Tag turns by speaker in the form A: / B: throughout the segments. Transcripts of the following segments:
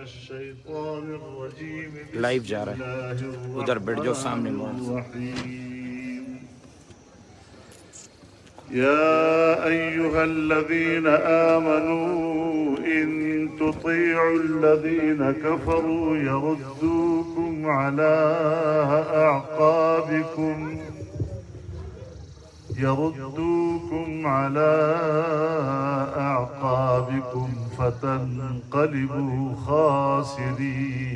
A: الشيطان الرجيم.
B: لائیو جا رہا ہے، ادھر بیٹھ جاؤ سامنے موڑ۔
A: يا أيها الذين آمنوا إن تطيعوا الذين كفروا يردوكم على أعقابكم فتنقلبوا خاسرين.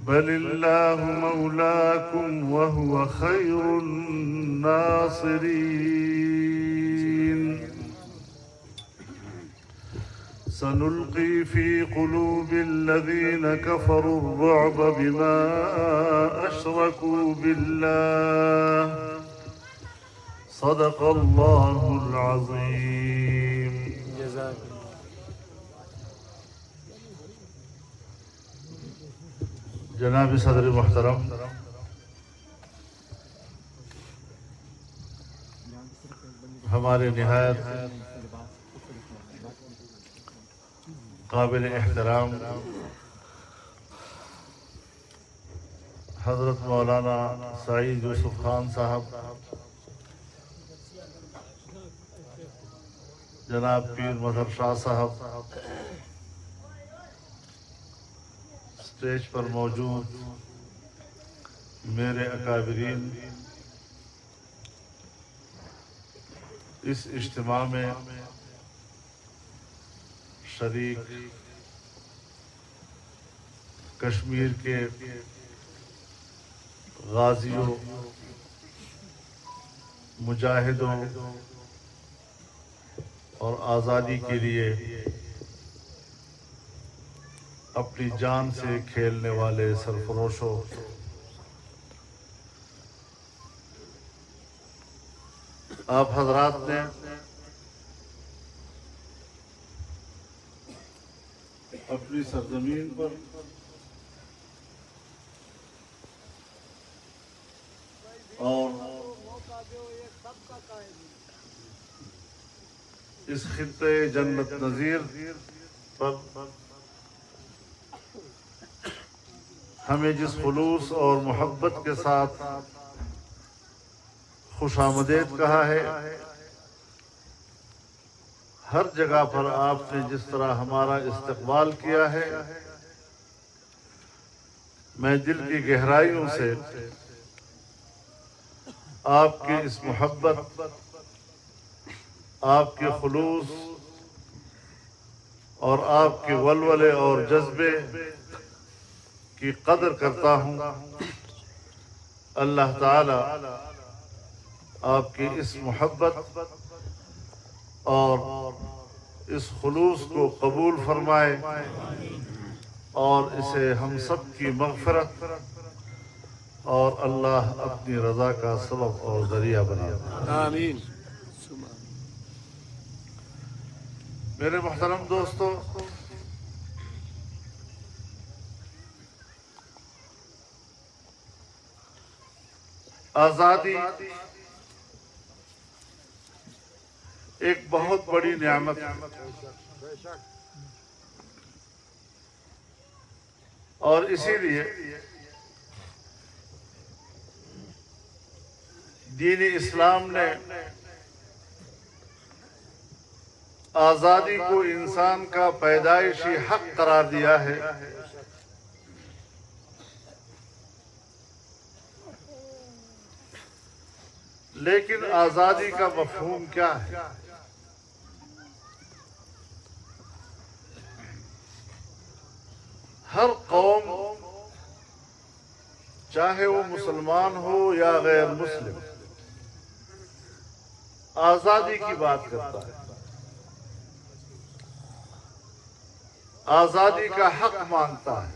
A: بل الله مولاكم وهو خير الناصرين. سنلقي في قلوب الذين كفروا الرعب بما أشركوا بالله. صدق الله العظيم. جناب صدر محترم، ہمارے نہایت قابل احترام حضرت مولانا سعید یوسف خان صاحب، جناب پیر مظہر شاہ صاحب، اسٹیج پر موجود میرے اکابرین، اس اجتماع میں شریک کشمیر کے غازیوں، مجاہدوں اور آزادی کے لیے اپنی جان سے کھیلنے والے سرفروشوں، آپ حضرات نے اپنی سرزمین پر اور اس خطے جنت نظیر پر ہمیں جس خلوص اور محبت کے ساتھ خوش آمدید کہا ہے، ہر جگہ پر آپ نے جس طرح ہمارا استقبال کیا ہے، میں دل کی گہرائیوں سے آپ کی اس محبت، آپ کے خلوص اور آپ کے ولولے اور جذبے کی قدر کرتا ہوں۔ اللہ تعالی آپ کی اس محبت اور اس خلوص کو قبول فرمائے اور اسے ہم سب کی مغفرت اور اللہ اپنی رضا کا سبب اور ذریعہ بنا دے۔
C: آمین۔
A: میرے محترم دوستو، آزادی ایک بہت بڑی نعمت ہے، اور اسی لیے دین اسلام نے آزادی کو انسان کا پیدائشی حق قرار دیا ہے۔ لیکن آزادی کا مفہوم کیا ہے؟ ہر قوم، چاہے وہ مسلمان ہو یا غیر مسلم، آزادی کی بات کرتا ہے، آزادی کا حق مانگتا ہے،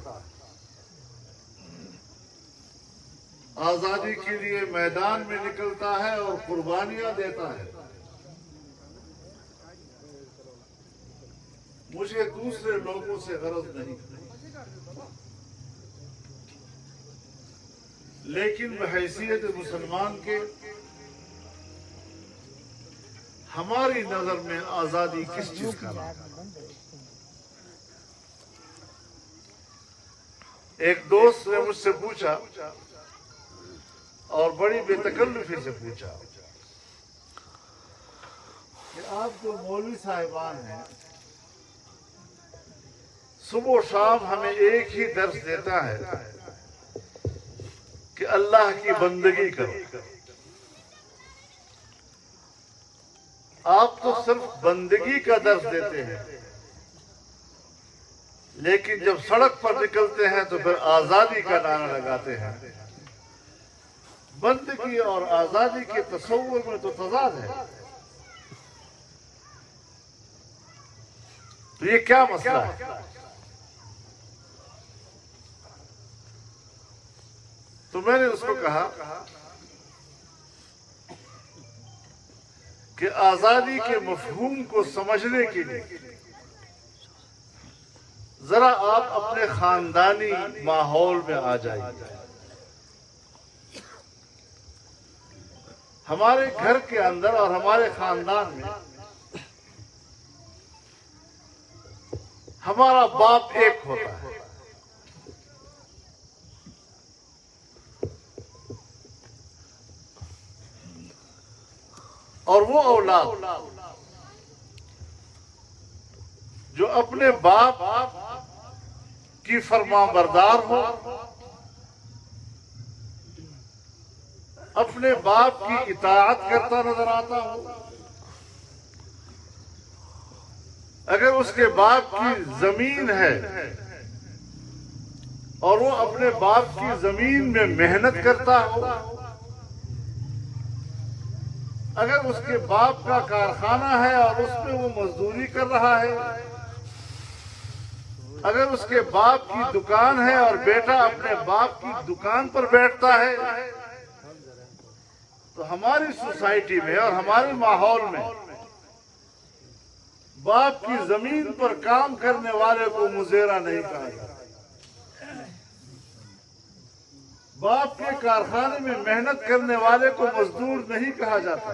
A: آزادی کے لیے میدان میں نکلتا ہے اور قربانیاں دیتا ہے۔ مجھے دوسرے لوگوں سے غرض نہیں، لیکن بحیثیت مسلمان کے ہماری نظر میں آزادی کس چیز کا نام ہے؟ ایک دوست نے مجھ سے پوچھا اور بڑی بے تکلفی سے پوچھا کہ آپ جو مولوی صاحبان ہیں صبح و شام ہمیں ایک ہی درس دیتا ہے کہ اللہ کی بندگی کرو، آپ تو صرف بندگی کا درس دیتے ہیں، لیکن جب سڑک پر نکلتے ہیں تو پھر آزادی کا نعرہ لگاتے ہیں۔ بندگی اور آزادی کے تصور میں تو تضاد ہے، تو یہ کیا مسئلہ ہے؟ تو میں نے اس کو کہا کہ آزادی کے مفہوم کو سمجھنے کے لیے ذرا آپ اپنے خاندانی ماحول میں آ جائیے۔ ہمارے گھر کے اندر اور ہمارے خاندان میں ہمارا باپ ایک ہوتا ہے، اور وہ اولاد جو اپنے باپ کی فرما بردار ہو، اپنے باپ کی اطاعت کرتا نظر آتا ہو، اگر اس کے باپ کی زمین ہے اور وہ اپنے باپ کی زمین میں محنت کرتا ہو، اگر اس کے باپ کا کارخانہ ہے اور اس میں وہ مزدوری کر رہا ہے، اگر اس کے باپ کی دکان ہے اور بیٹا اپنے باپ کی دکان پر بیٹھتا ہے، تو ہماری سوسائٹی میں اور ہمارے ماحول میں باپ کی زمین پر کام کرنے والے کو مزیرہ نہیں کہا جاتا، باپ کے کارخانے میں محنت کرنے والے کو مزدور نہیں کہا جاتا،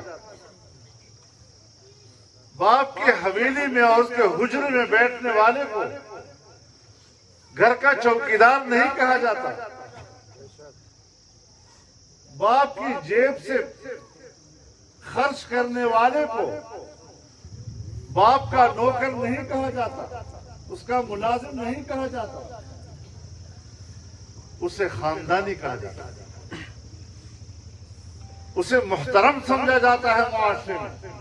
A: باپ کے حویلی میں اور اس کے حجرے میں بیٹھنے والے کو گھر کا چوکیدار نہیں کہا جاتا، باپ کی جیب سے خرچ کرنے والے کو باپ کا نوکر نہیں کہا جاتا، اس کا ملازم نہیں کہا جاتا، اسے خاندانی کہا جاتا ہے، اسے محترم سمجھا جاتا ہے معاشرے میں،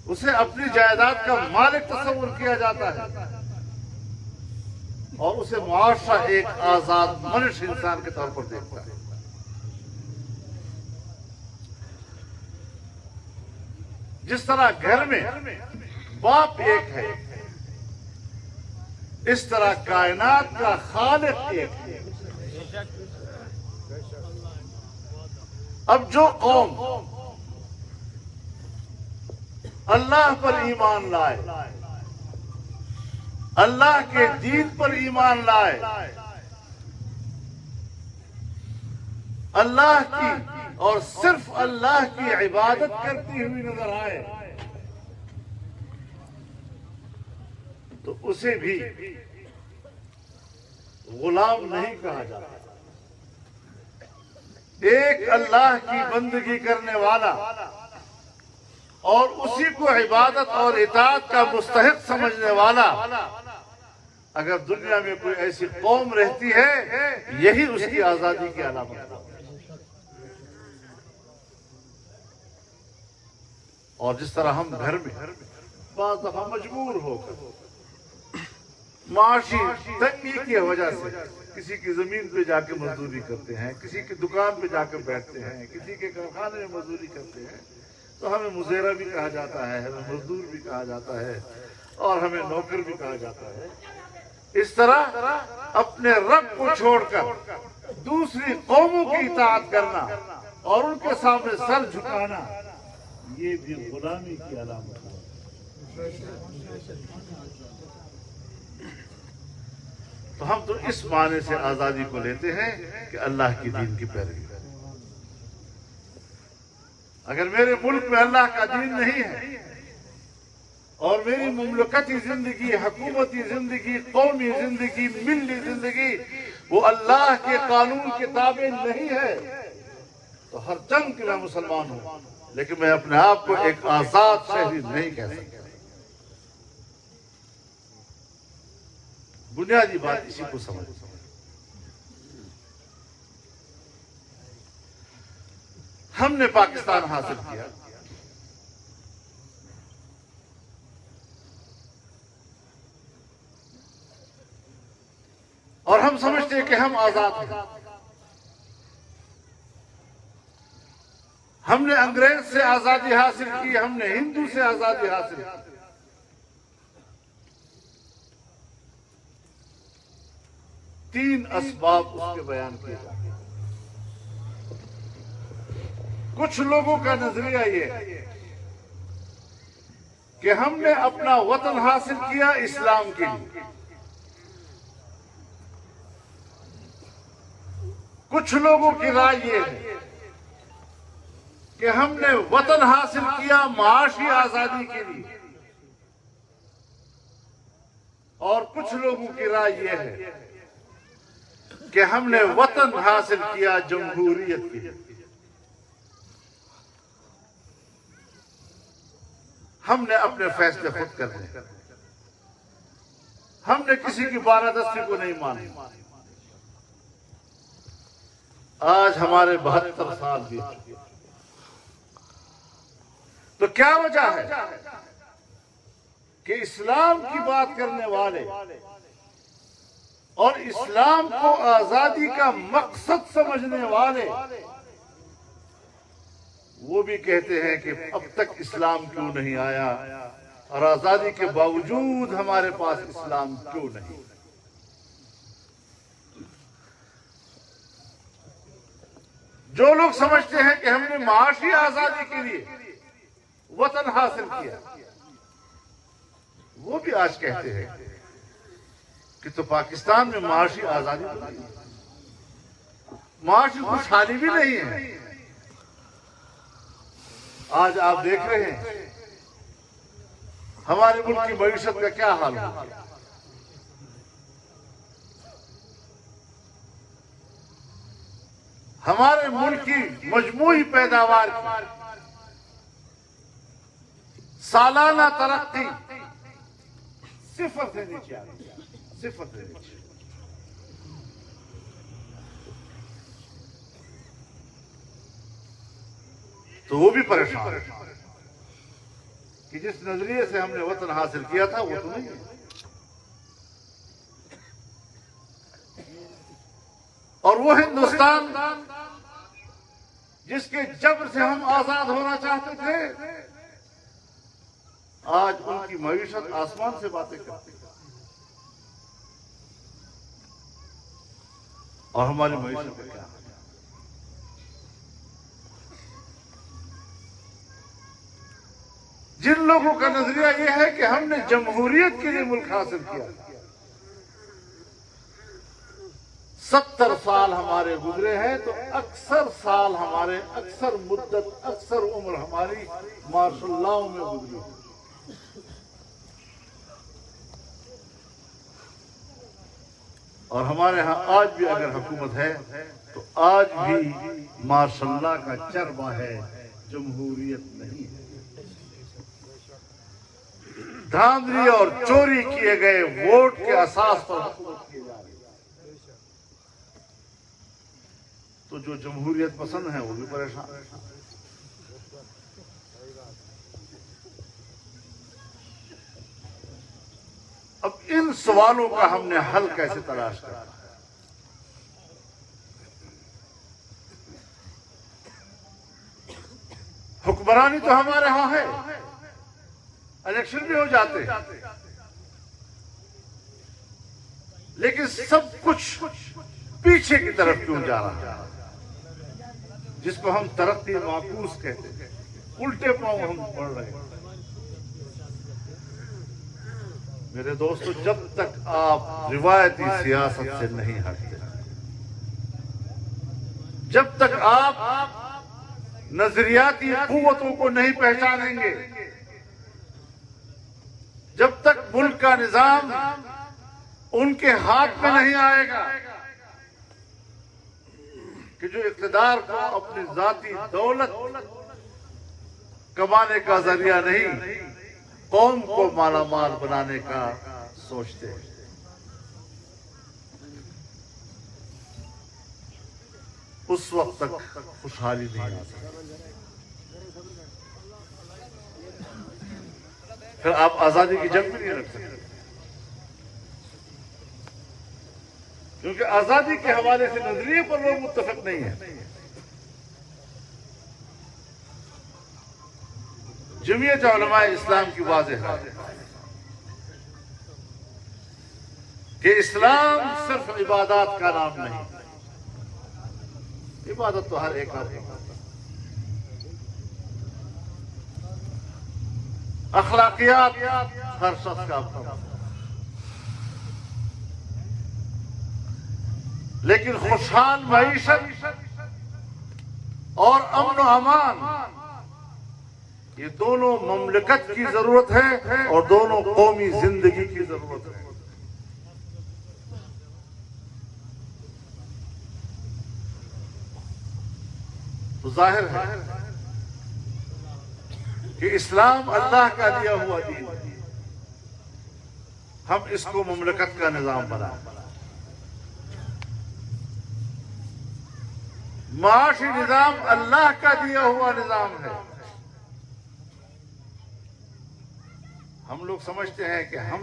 A: اسے اپنی جائیداد کا مالک تصور کیا جاتا ہے، اور اسے معاشرہ ایک آزاد منش انسان کے طور پر دیکھتا ہے۔ جس طرح گھر میں باپ ایک ہے، اس طرح کائنات کا خالق ایک ہے۔ اب جو قوم اللہ پر ایمان لائے، اللہ کے دین پر ایمان لائے، اللہ کی اور صرف اللہ کی عبادت کرتی ہوئی نظر آئے، تو اسے بھی غلام نہیں کہا جاتا۔ ایک اللہ کی بندگی کرنے والا اور اسی کو عبادت اور اطاعت کا مستحق سمجھنے والا اگر دنیا میں کوئی ایسی قوم رہتی ہے، یہی اس کی آزادی کی علامت ہے۔ اور جس طرح ہم گھر میں بعض دفعہ مجبور ہو کر معاشی تنگی کی وجہ سے کسی کی زمین پہ جا کے مزدوری کرتے ہیں، کسی کی دکان پہ جا کے بیٹھتے ہیں، کسی کے کارخانے میں مزدوری کرتے ہیں، تو ہمیں مزیرہ بھی کہا جاتا ہے، ہمیں مزدور بھی کہا جاتا ہے، اور ہمیں نوکر بھی کہا جاتا ہے۔ اس طرح اپنے رب کو چھوڑ کر دوسری قوموں کی اطاعت کرنا اور ان کے سامنے سر جھکانا، یہ بھی غلامی کی علامت ہے۔ تو ہم تو اس معنی سے آزادی کو لیتے ہیں کہ اللہ کی دین کی پیروی۔ اگر میرے ملک میں اللہ کا دین نہیں ہے اور میری مملکتی زندگی، حکومتی زندگی، قومی زندگی، ملی زندگی وہ اللہ کے قانون کے تابع نہیں ہے تو ہر جنگ کے میں مسلمان ہوں، لیکن میں اپنے آپ کو ایک آزاد شہری نہیں کہہ سکتا۔ بنیادی بات اسی کو سمجھ۔ ہم نے پاکستان حاصل کیا، اور ہم سمجھتے ہیں کہ ہم آزاد ہیں۔ ہم نے انگریز سے آزادی حاصل کی، ہم نے ہندو سے آزادی حاصل کی۔ تین اسباب اس کے بیان کیے جاتے ہیں۔ کچھ لوگوں کا نظریہ یہ ہے کہ ہم نے اپنا وطن حاصل کیا اسلام کے لیے، کچھ لوگوں کی رائے یہ ہے کہ ہم نے وطن حاصل کیا معاشی آزادی کے لیے، اور کچھ لوگوں کی رائے یہ ہے کہ ہم نے وطن حاصل کیا جمہوریت کے لیے۔ ہم نے اپنے فیصلے خود کرنے، ہم نے کسی کی بالادستی کو نہیں مانا۔ آج ہمارے 72 سال بیت گئے، تو کیا وجہ ہے کہ اسلام کی بات کرنے والے اور اسلام کو آزادی کا مقصد سمجھنے والے وہ بھی کہتے ہیں کہ اب تک اسلام کیوں نہیں آیا، اور آزادی کے باوجود ہمارے پاس اسلام کیوں نہیں؟ جو لوگ سمجھتے ہیں کہ ہم نے معاشی آزادی کے لیے وطن حاصل کیا، وہ بھی آج کہتے ہیں کہ تو پاکستان میں معاشی آزادی تو نہیں، معاشی خوشحالی بھی نہیں ہے۔ آج آپ دیکھ رہے ہیں ہمارے ملک کی معیشت کا کیا حال ہو گیا۔ ہمارے ملک کی مجموعی پیداوار کی سالانہ ترقی صفر سے نیچے آ گئی، صفر سے نیچے۔ تو وہ بھی پریشان ہے کہ جس نظریے سے ہم نے وطن حاصل کیا تھا وہ تو نہیں ہے۔ اور وہ ہندوستان جس کے جبر سے ہم آزاد ہونا چاہتے تھے، آج ان کی معیشت آسمان سے باتیں کرتی ہے، اور ہماری معیشت کا کیا؟ جن لوگوں کا نظریہ یہ ہے کہ ہم نے جمہوریت کے لیے ملک حاصل کیا، 70 سال ہمارے گزرے ہیں، تو اکثر سال ہمارے، اکثر مدت، اکثر عمر ہماری مارشل لاؤ میں گزری ہے۔ اور ہمارے ہاں آج بھی اگر حکومت ہے تو آج بھی مارشل لا کا چربہ ہے، جمہوریت نہیں ہے۔ دھاندلی اور چوری کیے گئے ووٹ کے اساس پر حکومت کی جا رہی ہے، تو جو جمہوریت پسند ہیں وہ بھی پریشان ہیں۔ اب ان سوالوں کا ہم نے حل کیسے تلاش کرنا ہے؟ حکمرانی تو ہمارے ہاں ہے، الیکشن بھی ہو جاتے ہیں، لیکن سب کچھ پیچھے کی طرف کیوں جا رہا ہے، جس کو ہم ترقی معکوس کہتے ہیں، الٹے پاؤں ہم پڑھ رہے ہیں۔ میرے دوستو، جب تک آپ روایتی سیاست سے نہیں ہٹتے، جب تک آپ نظریاتی قوتوں کو نہیں پہچانیں گے، جب تک ملک کا نظام ان کے ہاتھ میں نہیں آئے گا کہ جو اقتدار کو اپنی ذاتی دولت کمانے کا ذریعہ نہیں، قوم کو مالا مال بنانے کا سوچتے ہیں، اس وقت تک خوشحالی نہیں آ سکتی۔ پھر آپ آزادی کی جنگ بھی نہیں رکھ سکتے، کیونکہ آزادی کے حوالے سے نظریے پر لوگ متفق نہیں ہیں۔ جمعیت علماء اسلام کی واضح ہے کہ اسلام صرف عبادات کا نام نہیں، عبادت تو ہر ایک آدمی کرتا ہے، اخلاقیات ہر شخص کا اپنا، لیکن خوشحال معیشت اور امن و امان یہ دونوں مملکت کی ضرورت ہے اور دونوں قومی زندگی کی ضرورت ہے۔ تو ظاہر ہے کہ اسلام اللہ کا دیا ہوا دین، ہم اس کو مملکت کا نظام بنائیں۔ معاشی نظام اللہ کا دیا ہوا نظام ہے۔ ہم لوگ سمجھتے ہیں کہ ہم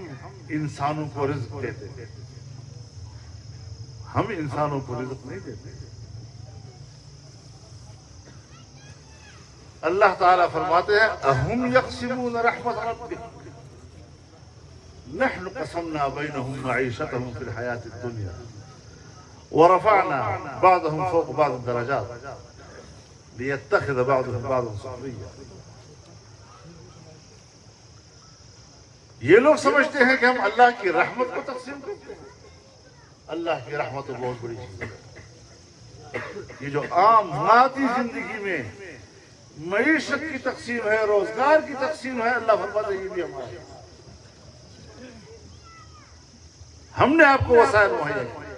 A: انسانوں کو رزق دیتے ہیں، ہم انسانوں کو رزق نہیں دیتے۔ اللہ تعالیٰ فرماتے ہیں اَهُمْ يَقْسِمُونَ رَحْمَتَ رَبِّكَ نَحْنُ قَسَمْنَا بَيْنَهُمْ مَعِيشَتَهُمْ فِي الْحَيَاةِ الدُّنْيَا وَرَفَعْنَا بَعْضَهُمْ فَوْقَ بَعْضٍ دَرَجَاتٍ لِيَتَّخِذَ بَعْضُهُم بَعْضًا سُخْرِيًّا۔ یہ لوگ سمجھتے ہیں کہ ہم اللہ کی رحمت کو تقسیم کرتے ہیں۔ اللہ کی رحمت تو بہت بڑی چیز ہے۔ یہ جو عام مادی زندگی میں معیشت کی تقسیم ہے، روزگار کی تقسیم ہے، اللہ فرماتے ہیں یہ بھی ہمارا ہے۔ ہم نے آپ کو وسائل مہیا کیے،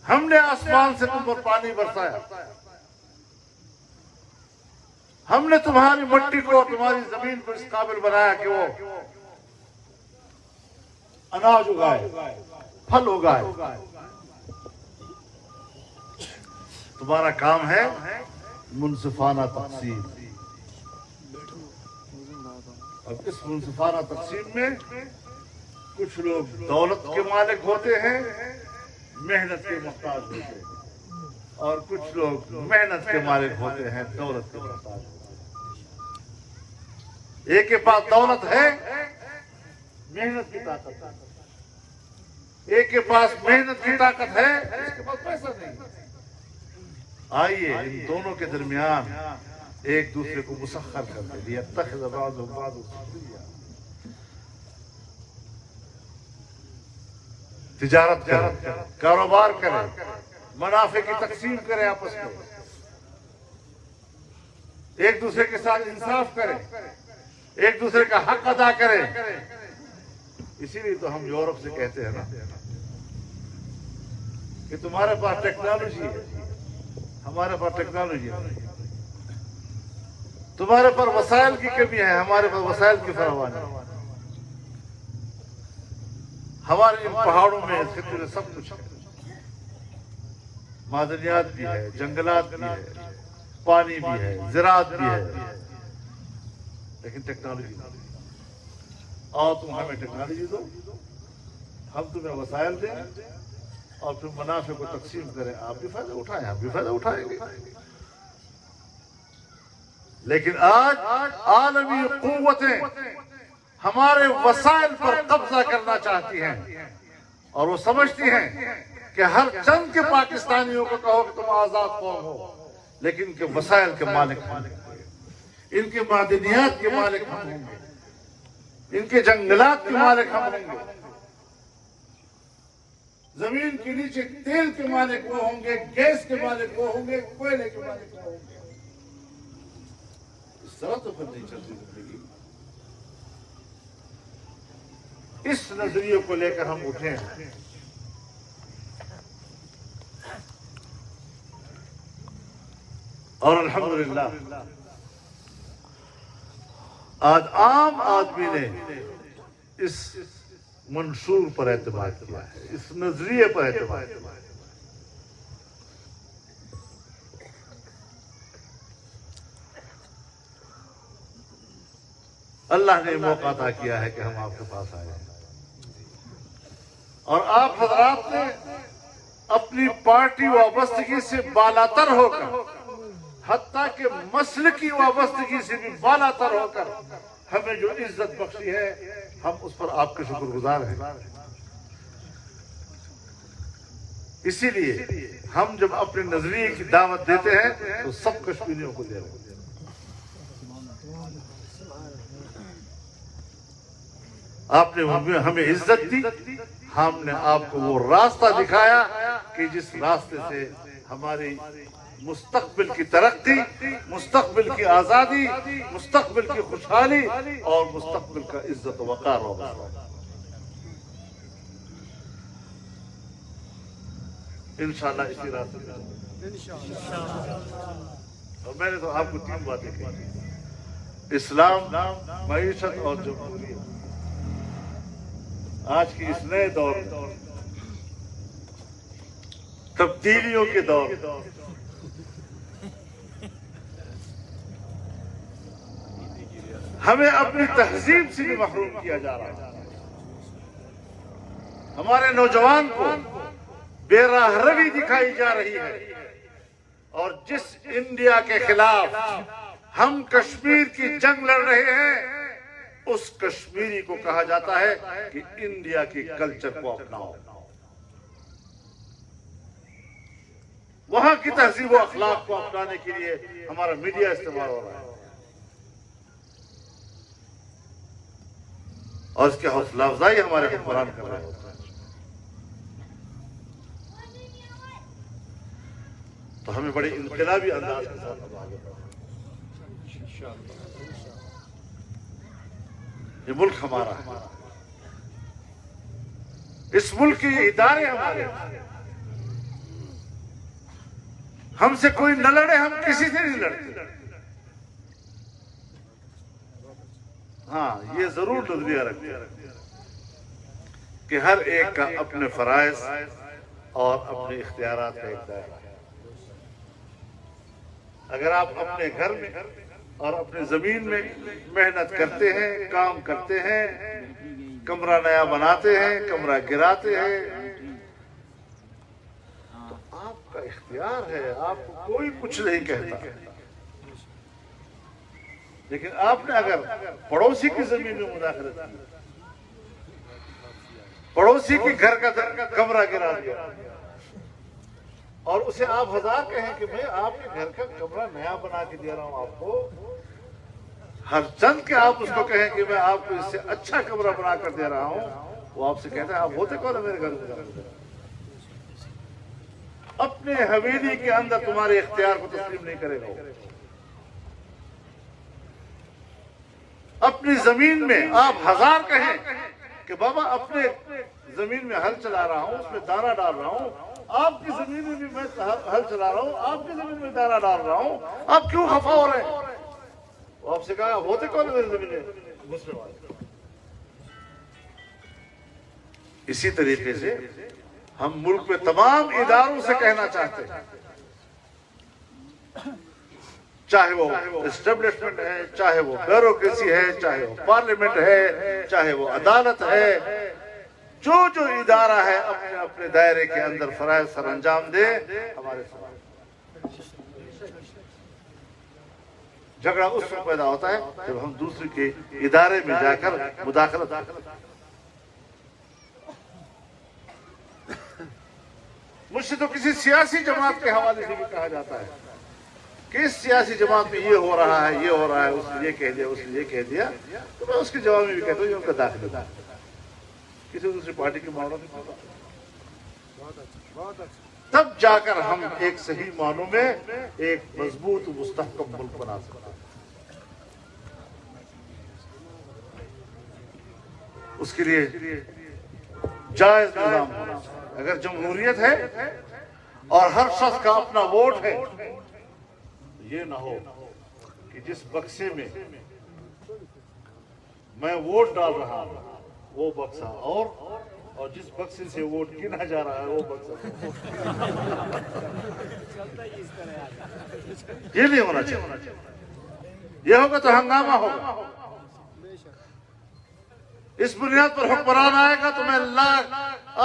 A: ہم نے آسمان سے تم پر پانی برسایا، ہم نے تمہاری مٹی کو اور تمہاری زمین کو اس قابل بنایا کہ وہ اناج اگائے، پھل اگائے۔ تمہارا کام ہے منصفانہ تقسیم۔ اب اس منصفانہ تقسیم میں کچھ لوگ دولت کے مالک ہوتے ہیں، محنت کے محتاج ہوتے ہیں، اور کچھ لوگ محنت کے مالک ہوتے ہیں، دولت کے محتاج ہوتے ہیں۔ ایک کے پاس دولت ہے، محنت کی طاقت ہے، ایک کے پاس محنت کی طاقت ہے، اس کے پاس پیسہ نہیں۔ آئیے ان دونوں کے درمیان ایک دوسرے کو مسخر کر دے لِيَتَّخِذَ بَعْضُهُم بَعْضًا سُخْرِيًّا۔ تجارت کریں، کاروبار کریں، منافع کی تقسیم کریں، آپس میں ایک دوسرے کے ساتھ انصاف کریں، ایک دوسرے کا حق ادا کریں۔ اسی لیے تو ہم یورپ سے کہتے ہیں نا کہ تمہارے پاس ٹیکنالوجی ہے، ہمارے پاس ٹیکنالوجی ہے، تمہارے پر وسائل کی کمی ہے، ہمارے پاس وسائل کی فراوانی ہے۔ ہمارے ان پہاڑوں میں اس خطے میں سب کچھ ہے، معدنیات بھی ہے، جنگلات بھی ہے، پانی بھی ہے، زراعت بھی ہے، لیکن ٹیکنالوجی نہیں۔ اور تم ہمیں ٹیکنالوجی دو، ہم تمہیں وسائل دیں، اور پھر منافع کو تقسیم کریں، آپ بھی فائدہ اٹھائیں، ہم بھی فائدہ اٹھائیں گے۔ لیکن آج عالمی قوتیں ہمارے وسائل پر قبضہ کرنا چاہتی ہیں، اور وہ سمجھتی ہیں کہ ہر چند کے پاکستانیوں کو کہو کہ تم آزاد قوم ہو، لیکن ان کے وسائل کے مالک ہم ہیں، ان کے معدنیات کے مالک ہم ہوں گے، ان کے جنگلات کے مالک ہم ہوں گے۔ زمین کے نیچے تیل کے مالک وہ ہوں گے، گیس کے مالک وہ ہوں گے، کوئلے کے مالک وہ ہوں گے۔ اس طرح تو پھر نہیں چلتی زندگی۔ اس نظریے کو لے کر ہم اٹھے ہیں، اور الحمدللہ آج عام آدمی نے اس منشور پر اعتماد کیا ہے، اس نظریے پر اعتماد کیا ہے۔ اللہ نے موقع عطا کیا ہے کہ ہم آپ کے پاس آئے ہیں، اور آپ حضرات نے اپنی پارٹی وابستگی سے بالاتر ہو کر، حتیٰ کہ مسلکی وابستگی سے بھی بالاتر ہو کر ہمیں جو عزت بخشی ہے، ہم اس پر آپ کے شکر گزار ہیں۔ اسی لیے ہم جب اپنے نظریے کی دعوت دیتے ہیں تو سب کشمیریوں کو دے رہے ہیں۔ آپ نے ہمیں عزت دی، ہم نے آپ کو وہ راستہ دکھایا کہ جس راستے سے ہماری مستقبل کی ترقی، مستقبل کی آزادی، مستقبل کی خوشحالی اور مستقبل کا عزت و وقار ہوگا۔ انشاءاللہ اسی راستے سے۔ اور میں نے تو آپ کو 3 باتیں کہی: اسلام، معیشت اور جمہوریت۔ آج کی اس نئے دور میں، تبدیلیوں کے دور میں، ہمیں اپنی تہذیب سے بھی محروم کیا جا رہا ہے۔ ہمارے نوجوان کو بے راہ روی دکھائی جا رہی ہے، اور جس انڈیا کے خلاف ہم کشمیر کی جنگ لڑ رہے ہیں، اس کشمیری کو کہا جاتا ہے کہ انڈیا کی کلچر کو اپناؤ۔ وہاں کی تہذیب و اخلاق کو اپنانے کے لیے ہمارا میڈیا استعمال ہو رہا ہے، اور اس کی حوصلہ افزائی ہمارے حکمران کر رہے ہوتے ہیں۔ تو ہمیں بڑے انقلابی انداز کے ساتھ اب آگے بڑھنا ہے۔ یہ ملک ہمارا ہے، اس ملک کے یہ ادارے ہمارے ہیں۔ ہم سے کوئی نہ لڑے، ہم کسی سے نہیں لڑتے۔ ہاں، یہ ضرور نظریہ رکھتے ہیں کہ ہر ایک کا اپنے فرائض اور اپنے اختیارات کا ایک دائرہ ہے۔ اگر آپ اپنے گھر میں اور اپنے زمین میں محنت کرتے ہیں، کام کرتے ہیں، کمرہ نیا بناتے ہیں، کمرہ گراتے ہیں، تو آپ کا اختیار ہے، آپ کو کوئی کچھ نہیں کہتا۔ لیکن آپ نے اگر پڑوسی کی زمین میں مداخلت کی، پڑوسی کی گھر کا کمرہ گرا دیا، اور اسے آپ 1000 کہیں کہ میں آپ کے گھر کا کمرہ نیا بنا کے دے رہا ہوں آپ کو، ہر چند کے آپ اس کو کہیں کہ میں آپ کو اس سے اچھا کمرہ بنا کر دے رہا ہوں، وہ آپ سے کہتے ہیں آپ ہوتے کون ہے میرے گھر میں؟ اپنے حویلی کے اندر تمہارے اختیار کو تسلیم نہیں کرے گا۔ اپنی زمین میں آپ 1000 کہیں کہ بابا اپنے زمین میں ہل چلا رہا ہوں، اس میں دانہ ڈال رہا ہوں، آپ کی زمین میں بھی میں ہل چلا رہا ہوں، آپ کی زمین میں دانہ ڈال رہا ہوں، آپ کیوں خفا ہو رہے ہیں؟ وہ آپ سے کہا ہوتے کون ہے میری زمین میں؟ مسلم والے۔ اسی طریقے سے ہم ملک میں تمام اداروں سے کہنا چاہتے ہیں، چاہے وہ اسٹیبلشمنٹ ہے، چاہے وہ بیوروکریسی ہے، چاہے وہ پارلیمنٹ ہے، چاہے وہ عدالت ہے، جو ادارہ ہے اپنے اپنے دائرے کے اندر فرائض سر انجام دے۔ ہمارے جھگڑا اس وقت پیدا ہوتا ہے جب ہم دوسرے کے ادارے میں جا کر مداخلت کرتے ہیں۔ مجھ سے تو کسی سیاسی جماعت کے حوالے سے بھی کہا جاتا ہے کہ اس سیاسی جماعت میں یہ ہو رہا ہے، یہ ہو رہا ہے، اس نے یہ کہہ دیا، اس نے یہ کہہ دیا، تو میں اس کے جواب میں بھی کہتا ہوں یہ ان کا داخلہ ہے، کسی دوسری پارٹی کی معاملہ نہیں ہوتا۔ تب جا کر ہم ایک صحیح معنوں میں ایک مضبوط مستحکم ملک بنا سکتے ہیں۔ اس کے لیے جائز نظام ہونا چاہیے۔ اگر جمہوریت ہے اور ہر شخص کا اپنا ووٹ ہے، یہ نہ ہو کہ جس بکسے میں میں ووٹ ڈال رہا ہوں وہ بکسا اور جس بکسے سے ووٹ گنا جا رہا ہے وہ بکسا، یہ نہیں ہونا چاہیے۔ یہ ہوگا تو ہنگامہ ہوگا۔ اس بنیاد پر حکمران آئے گا تو میں لاکھ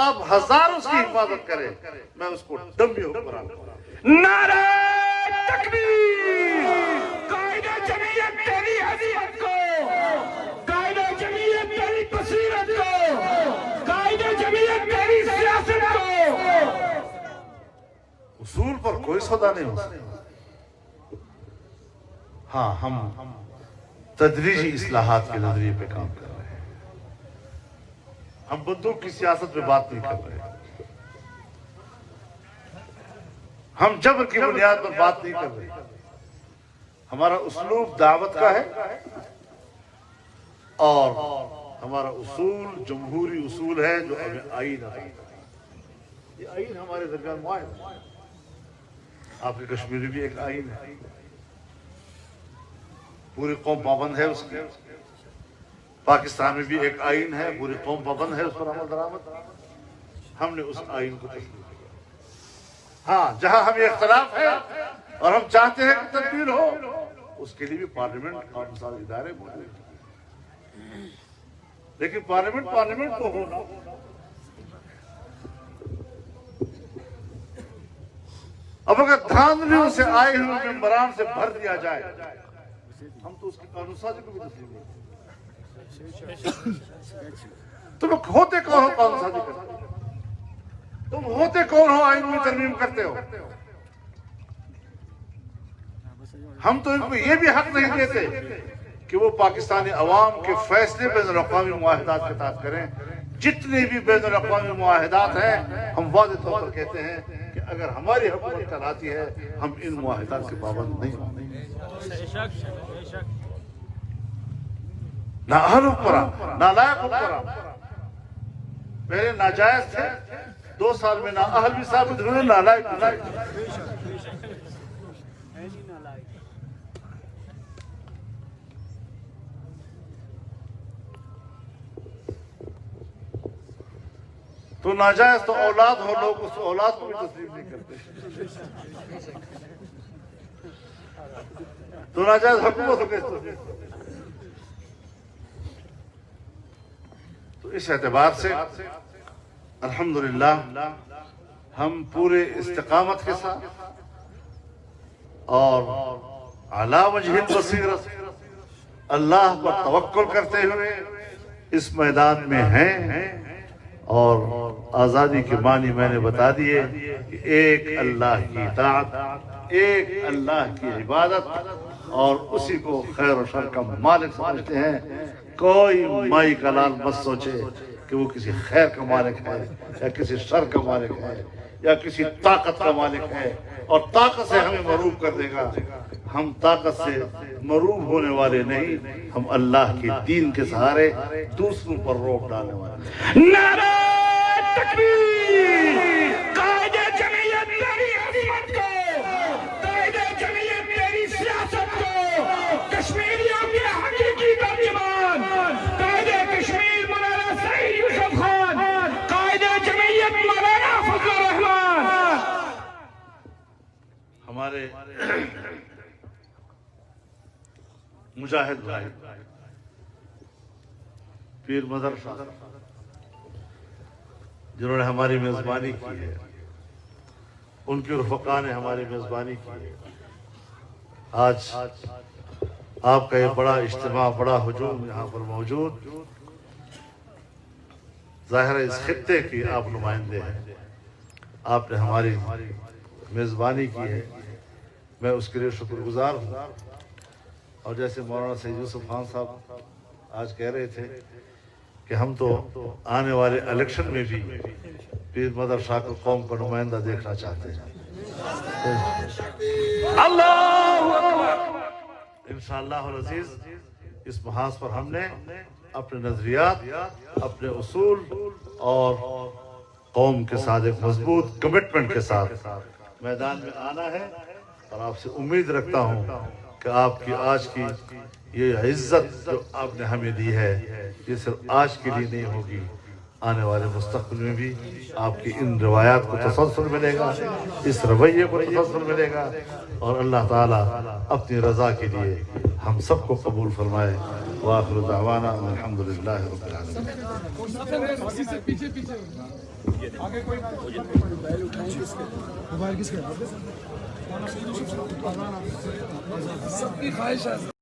A: اب ہزار اس کی حفاظت کرے، میں اس کو ڈمی حکمران کروں۔
C: نعرہ تکبیر! قائد جمعیت تیری عظمت کو، قائد جمعیت تیری بصیرت کو، قائد جمعیت تیری سیاست کو۔
A: اصول پر کوئی سودا نہیں ہو سکتا۔ ہاں، ہم تدریجی اصلاحات کے نظریے پہ کام کر رہے ہیں۔ ہم بندوق کی سیاست پہ بات نہیں کر رہے ہیں، ہم جبر کی بنیاد پر بات نہیں کر رہے۔ ہمارا اسلوب دعوت کا ہے اور ہمارا اصول جمہوری اصول ہے جو ہمیں آئین عطا کرتا ہے۔ یہ آئین ہمارے درمیان معاہدہ ہے۔ آپ کی کشمیری بھی ایک آئین ہے، پوری قوم پابند ہے اس کے۔ پاکستان میں بھی ایک آئین ہے، پوری قوم پابند ہے اس پر عمل درآمد۔ ہم نے اس آئین کو تسلیم کیا۔ ہاں، جہاں ہمیں اختلاف ہے اور ہم چاہتے ہیں کہ تبدیل ہو، اس کے لیے بھی پارلیمنٹ اور مثال ادارے موجود ہیں، لیکن پارلیمنٹ کو ہونا۔ اب اگر دھاندلیوں سے آئے ہوئے ممبران سے بھر دیا جائے، ہم تو اس کی قانون سازی کو بھی تسلیم نہیں کرتے۔ تم ہوتے کون ہو قانون سازی کرتے؟ تم ہوتے کون ہو آئین میں ترمیم کرتے ہو؟ ہم تو ان کو یہ بھی حق نہیں دیتے کہ وہ پاکستانی عوام کے فیصلے بین الاقوامی معاہدات کے تحت کریں۔ جتنے بھی بین الاقوامی معاہدات ہیں، ہم واضح طور پر کہتے ہیں کہ اگر ہماری حکومت کراتی ہے، ہم ان معاہدات کے پابند نہیں ہوں گے۔ نااہل حکمران، نالائق حکمران، پہلے ناجائز تھے، 2 سال میں نااہل بھی ثابت ہوئے، نالائق بھی ثابت ہوئے۔ تو ناجائز تو اولاد ہو، لوگ اس اولاد کو بھی تسلیم نہیں کرتے۔ تو ناجائز حکومت ہو کیسے تسلیم کرتے؟ تو اس اعتبار سے الحمدللہ ہم پورے استقامت کے ساتھ اور علی وجہ البصیرت اللہ پر توکل کرتے ہوئے اس میدان میں ہیں، اور آزادی کے معنی میں نے بتا دیے کہ ایک اللہ کی اطاعت، ایک اللہ کی عبادت، اور اسی کو خیر و شر کا مالک سمجھتے ہیں۔ کوئی مائی کا لال مت سوچے کہ وہ کسی خیر کا مالک ہے یا کسی شر کا مالک ہے یا کسی طاقت کا مالک ہے اور طاقت سے ہمیں مغلوب کر دے گا۔ ہم طاقت سے مغلوب ہونے والے نہیں، ہم اللہ کے دین کے سہارے دوسروں پر روک ڈالنے والے ہیں۔
C: نعرہ تکبیر! قائد جمعیت تیری عظمت کو، قائد جمعیت تیری سیاست کو، کشمیریوں کے حقیقی ترجمان قائد کشمیر مولانا سعید یوسف خان، قائد جمعیت مولانا فضل الرحمان۔
A: ہمارے مجاہد بھائی پیر مدرسہ جنہوں نے ہماری میزبانی کی ہے، ان کے رفقا نے ہماری میزبانی کی ہے۔ آج آپ کا یہ بڑا اجتماع، بڑا ہجوم یہاں پر موجود، ظاہر ہے اس خطے کی آپ نمائندے ہیں، آپ نے ہماری میزبانی کی ہے، میں اس کے لیے شکر گزار ہوں۔ اور جیسے مولانا سید یوسف خان صاحب آج کہہ رہے تھے کہ کہ ہم تو آنے والے الیکشن میں بھی پیر مدر شاہ کو قوم کا نمائندہ دیکھنا چاہتے ہیں.
C: اللہ اکبر.
A: انشاءاللہ العزیز اس محاذ پر ہم نے اپنے نظریات، اپنے اصول اور قوم کے ساتھ ایک مضبوط کمٹمنٹ کے ساتھ میدان میں آنا ہے، اور آپ سے امید رکھتا ہوں کہ آپ کی آج کی یہ عزت جو آپ نے ہمیں دی ہے یہ صرف آج کے لیے نہیں ہوگی، آنے والے مستقبل میں بھی آپ کی ان روایات کو تسلسل ملے گا، اس رویے کو تسلسل ملے گا، اور اللہ تعالیٰ اپنی رضا کے لیے ہم سب کو قبول فرمائے. وآخر دعوانا الحمدللہ رب العالمین.
D: سب کی خواہش ہے.